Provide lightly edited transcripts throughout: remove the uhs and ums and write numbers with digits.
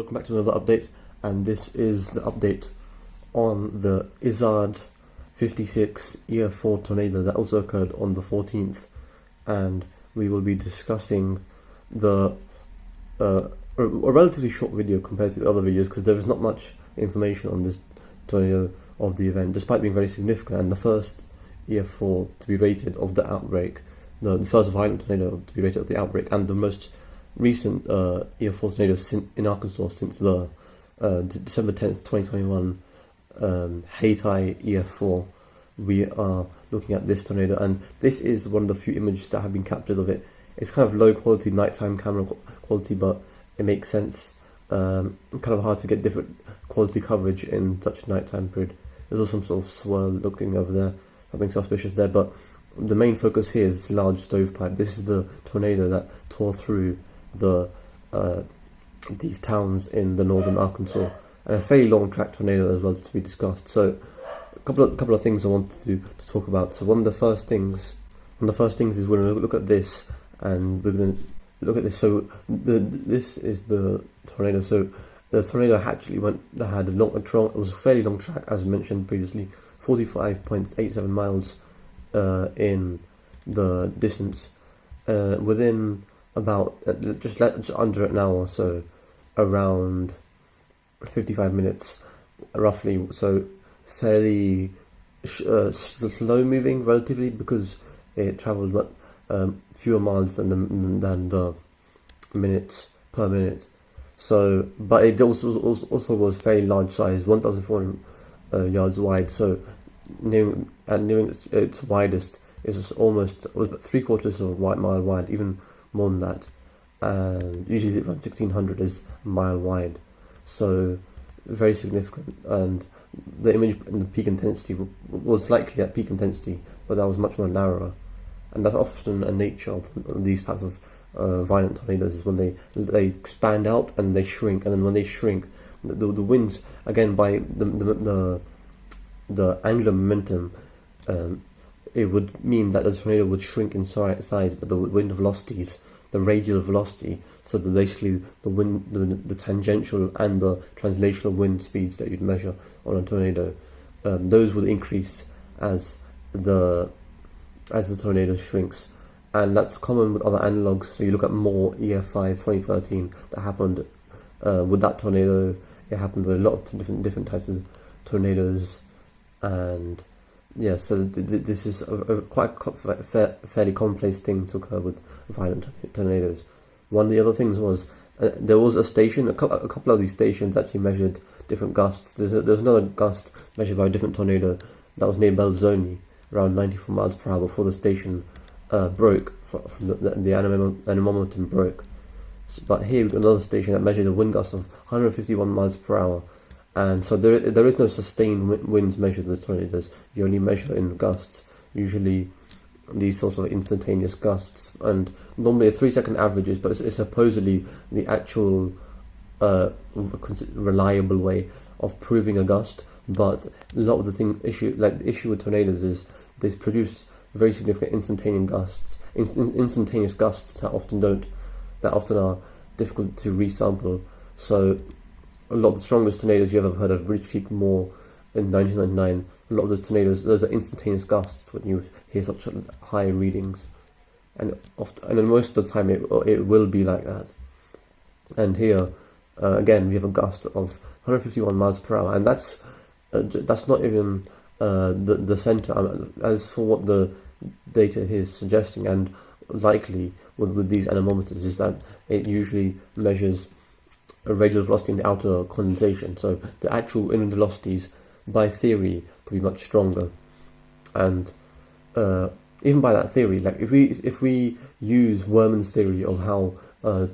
welcome back to another update, and this is the update on the Izzard 56 EF4 tornado that also occurred on the 14th, and we will be discussing a relatively short video compared to the other videos because there is not much information on this tornado of the event, despite being very significant and the first EF4 to be rated of the outbreak, the first violent tornado to be rated of the outbreak, and the most recent EF4 tornado in Arkansas since the December 10th, 2021 Haiti EF4. We are looking at this tornado, and this is one of the few images that have been captured of it. It's kind of low quality nighttime camera quality, but it makes sense. Kind of hard to get different quality coverage in such a nighttime period. There's also some sort of swirl looking over there, something suspicious there, but the main focus here is this large stovepipe. This is the tornado that tore through these towns in the northern Arkansas, and a fairly long track tornado as well to be discussed. So a couple of things I wanted to talk about. So one of the first things is we're going to look at this, and we're going to look at this. So this is the tornado. So the tornado actually had it was a fairly long track, as mentioned previously, 45.87 miles in the distance, within about just under an hour, so around 55 minutes roughly. So fairly slow moving relatively, because it travelled fewer miles than the minutes per minute. So, but it also was fairly large size, 1,400 yards wide. So nearing its widest, it was almost 3/4 of a mile wide, even more than that, and usually around 1,600 is a mile wide. So very significant, and the image in the peak intensity was likely at peak intensity, but that was much more narrower, and that's often a nature of these types of violent tornadoes, is when they expand out and they shrink, and then when they shrink, the winds, again, by the angular momentum, it would mean that the tornado would shrink in size, but the wind velocities, the radial velocity, so that basically the wind, the tangential and the translational wind speeds that you'd measure on a tornado, those would increase as the tornado shrinks, and that's common with other analogs. So you look at more EF5 2013 that happened with that tornado. It happened with a lot of different types of tornadoes, and yeah, so this is a quite fairly commonplace thing to occur with violent tornadoes. One of the other things was there was a station, a couple of these stations actually measured different gusts. There's another gust measured by a different tornado that was near Belzoni, around 94 miles per hour, before the station broke, from the anemometer broke. But here we've got another station that measured a wind gust of 151 miles per hour. And so there is no sustained winds measured with tornadoes. You only measure in gusts, usually these sorts of instantaneous gusts, and normally a 3-second averages, but it's supposedly the actual reliable way of proving a gust. But a lot of the issue with tornadoes is they produce very significant instantaneous gusts that often are difficult to resample. So a lot of the strongest tornadoes you ever heard of, British Creek Moor in 1999, a lot of those tornadoes, those are instantaneous gusts when you hear such high readings, and most of the time it will be like that. And here again we have a gust of 151 miles per hour, and that's not even the center. As for what the data here is suggesting, and likely with these anemometers, is that it usually measures a radial velocity in the outer condensation. So the actual inner velocities, by theory, could be much stronger. And even by that theory, like if we use Werman's theory of how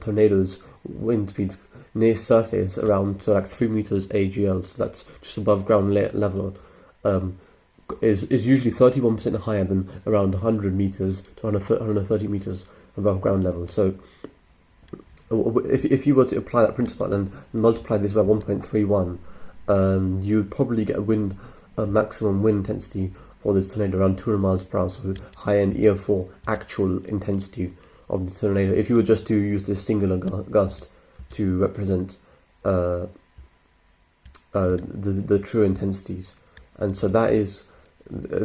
tornadoes wind speeds near surface around like 3 meters AGL, so that's just above ground level, is usually 31% higher than around 100 meters to 130 meters above ground level. So if you were to apply that principle and multiply this by 1.31, you would probably get a maximum wind intensity for this tornado around 200 miles per hour, so high-end EF4 actual intensity of the tornado, if you were just to use this singular gust to represent the true intensities, and so that is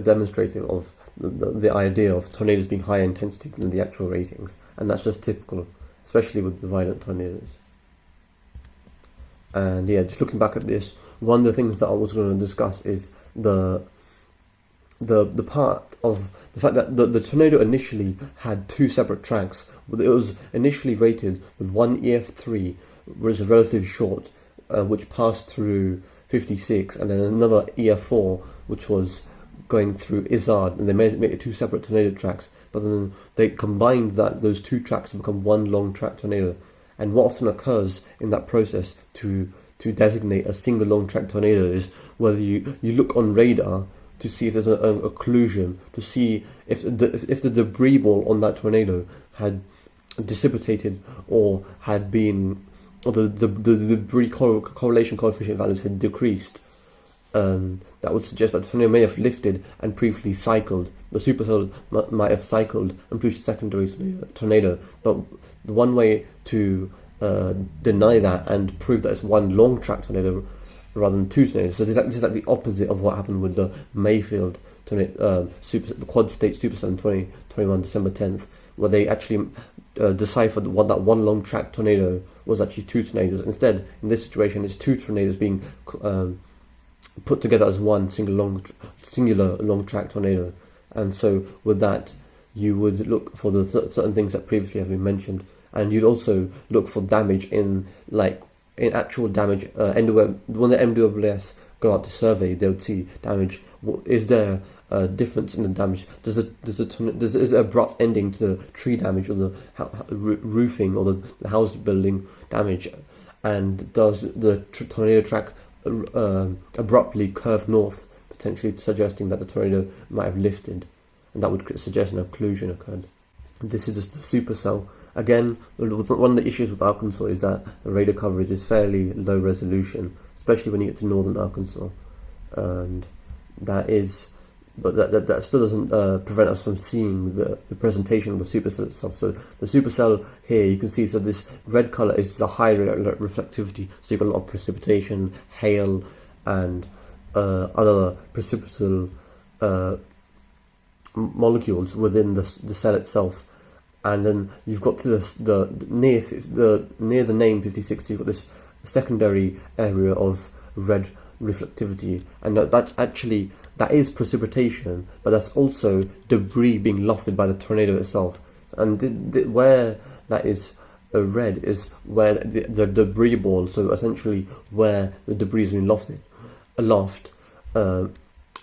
demonstrative of the idea of tornadoes being higher intensity than the actual ratings, and that's just typical, especially with the violent tornadoes. And yeah, just looking back at this, one of the things that I was going to discuss is the part of the fact that the tornado initially had two separate tracks. It was initially rated with one EF3, which is relatively short, which passed through 56, and then another EF4, which was going through Izard, and they made it two separate tornado tracks. But then they combined those two tracks to become one long track tornado. And what often occurs in that process to designate a single long track tornado is whether you look on radar to see if there's an occlusion, to see if the debris ball on that tornado had dissipated or had been, or the debris correlation coefficient values had decreased. That would suggest that the tornado may have lifted and briefly cycled. The supercell might have cycled and produced a secondary tornado. But the one way to deny that and prove that it's one long track tornado rather than two tornadoes. So this is like the opposite of what happened with the Mayfield tornado, the quad state supercell in 2021 December 10th, where they actually deciphered that one long track tornado was actually two tornadoes. Instead, in this situation, it's two tornadoes being put together as one singular long track tornado. And so with that, you would look for the certain things that previously have been mentioned, and you'd also look for damage in actual damage. When the MWS go out to survey, they would see damage. Is there a difference in the damage? Is there abrupt ending to the tree damage or the roofing or the house building damage? And does the tornado track abruptly curve north, potentially suggesting that the tornado might have lifted, and that would suggest an occlusion occurred. This is just the supercell. Again, one of the issues with Arkansas is that the radar coverage is fairly low resolution, especially when you get to northern Arkansas, and that still doesn't prevent us from seeing the presentation of the supercell itself. So the supercell here, you can see, so this red color is the high reflectivity, so you've got a lot of precipitation, hail, and other precipitable molecules within the cell itself. And then you've got to near the name 56, you've got this secondary area of red reflectivity, and that is precipitation, but that's also debris being lofted by the tornado itself. And where that is red is where the debris ball, so essentially where the debris has been lofted aloft,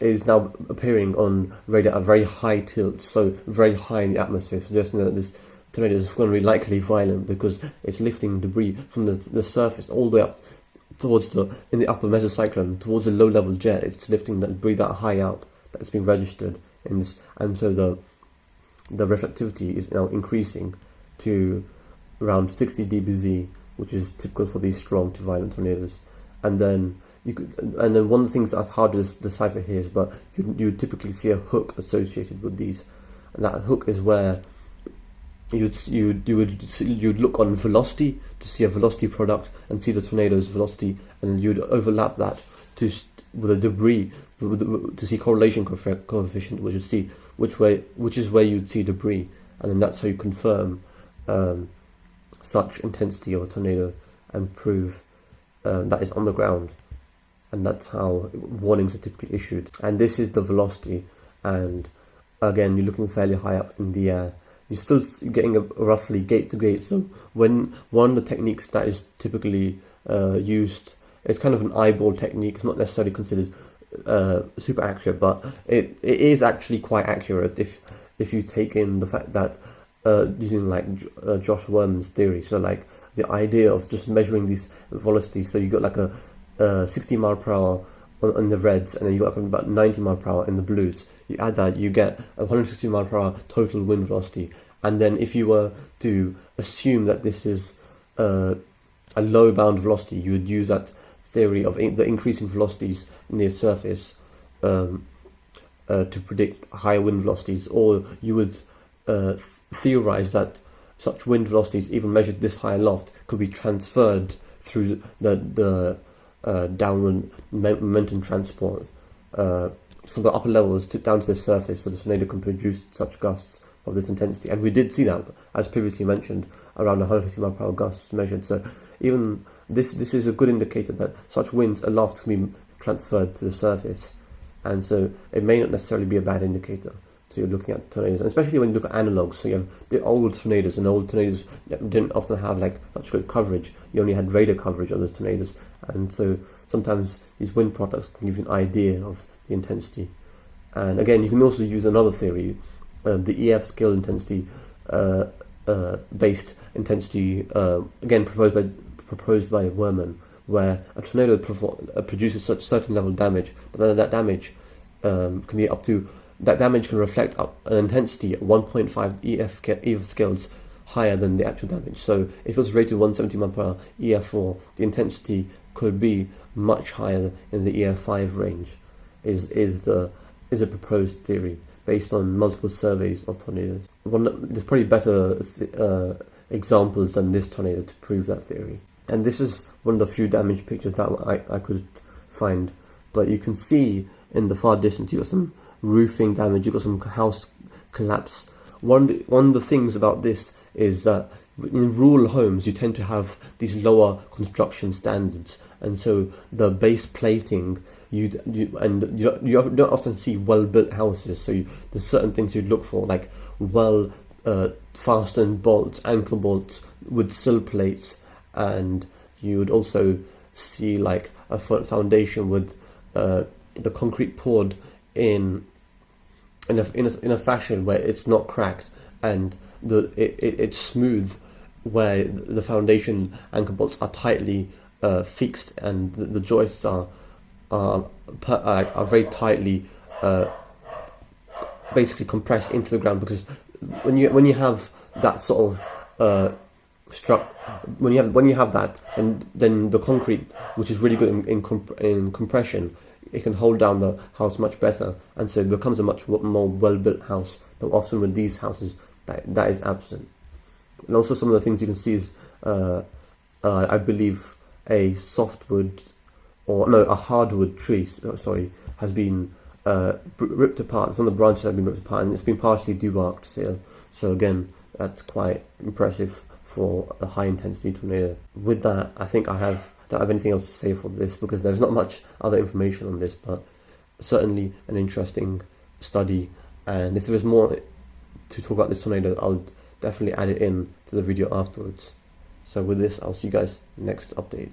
is now appearing on radar at very high tilt, so very high in the atmosphere, suggesting that this tornado is going to be likely violent because it's lifting debris from the surface all the way up towards in the upper mesocyclone, towards the low level jet. It's lifting that debris that high up that's been registered in this, and so the reflectivity is now increasing to around 60 dBz, which is typical for these strong to violent tornadoes. And then one of the things that's hard to decipher here is, but you typically see a hook associated with these, and that hook is where you'd look on velocity to see a velocity product and see the tornado's velocity, and then you'd overlap that with the debris to see correlation coefficient, which is where you'd see debris, and then that's how you confirm such intensity of a tornado and prove that is on the ground. And that's how warnings are typically issued. And this is the velocity, and again, you're looking fairly high up in the air. You're still getting a roughly gate to gate. So when one of the techniques that is typically used, it's kind of an eyeball technique. It's not necessarily considered super accurate, but it is actually quite accurate if you take in the fact that using like Josh Worm's theory. So like the idea of just measuring these velocities. So you got like a 60 mile per hour on the reds, and then you got about 90 mile per hour in the blues. You add that, you get 160 mile per hour total wind velocity. And then if you were to assume that this is a low bound velocity, you would use that theory of the increasing velocities near surface to predict higher wind velocities, or you would theorize that such wind velocities, even measured this high aloft, could be transferred through the downward momentum transport from the upper levels down to the surface, so the tornado can produce such gusts of this intensity. And we did see that, as previously mentioned, around 150 mile per hour gusts measured. So even this is a good indicator that such winds aloft can be transferred to the surface, and so it may not necessarily be a bad indicator. So you're looking at tornadoes, and especially when you look at analogs. So you have the old tornadoes, and old tornadoes didn't often have like such good coverage. You only had radar coverage on those tornadoes, and so sometimes these wind products can give you an idea of the intensity. And again, you can also use another theory, the EF scale intensity based intensity, again proposed by Werman, where a tornado produces such certain level of damage, but then that damage can be up to, that damage can reflect up an intensity at 1.5 EF scales higher than the actual damage. So if it was rated 170 mile per hour EF4, the intensity could be much higher in the EF5 range. Is a proposed theory based on multiple surveys of tornadoes. There's probably better examples than this tornado to prove that theory. And this is one of the few damage pictures that I could find. But you can see in the far distance, you've got some roofing damage, you've got some house collapse. One of the things about this is that in rural homes, you tend to have these lower construction standards, and so the base plating, you don't often see well-built houses. So there's certain things you'd look for, like fastened bolts, ankle bolts with sill plates, and you would also see like a foundation with the concrete poured in a fashion where it's not cracked, and it's smooth, where the foundation anchor bolts are tightly fixed, and the joists are very tightly basically compressed into the ground. Because when you have that sort of when you have that, and then the concrete, which is really good in compression, it can hold down the house much better, and so it becomes a much more well-built house. But often with these houses, that is absent. And also some of the things you can see is, I believe, a softwood, a hardwood tree, has been ripped apart. Some of the branches have been ripped apart, and it's been partially debarked still. So again, that's quite impressive for a high intensity tornado. With that, I think I don't have anything else to say for this, because there's not much other information on this, but certainly an interesting study. And if there is more to talk about this tornado, I'll definitely add it in to the video afterwards. So with this, I'll see you guys next update.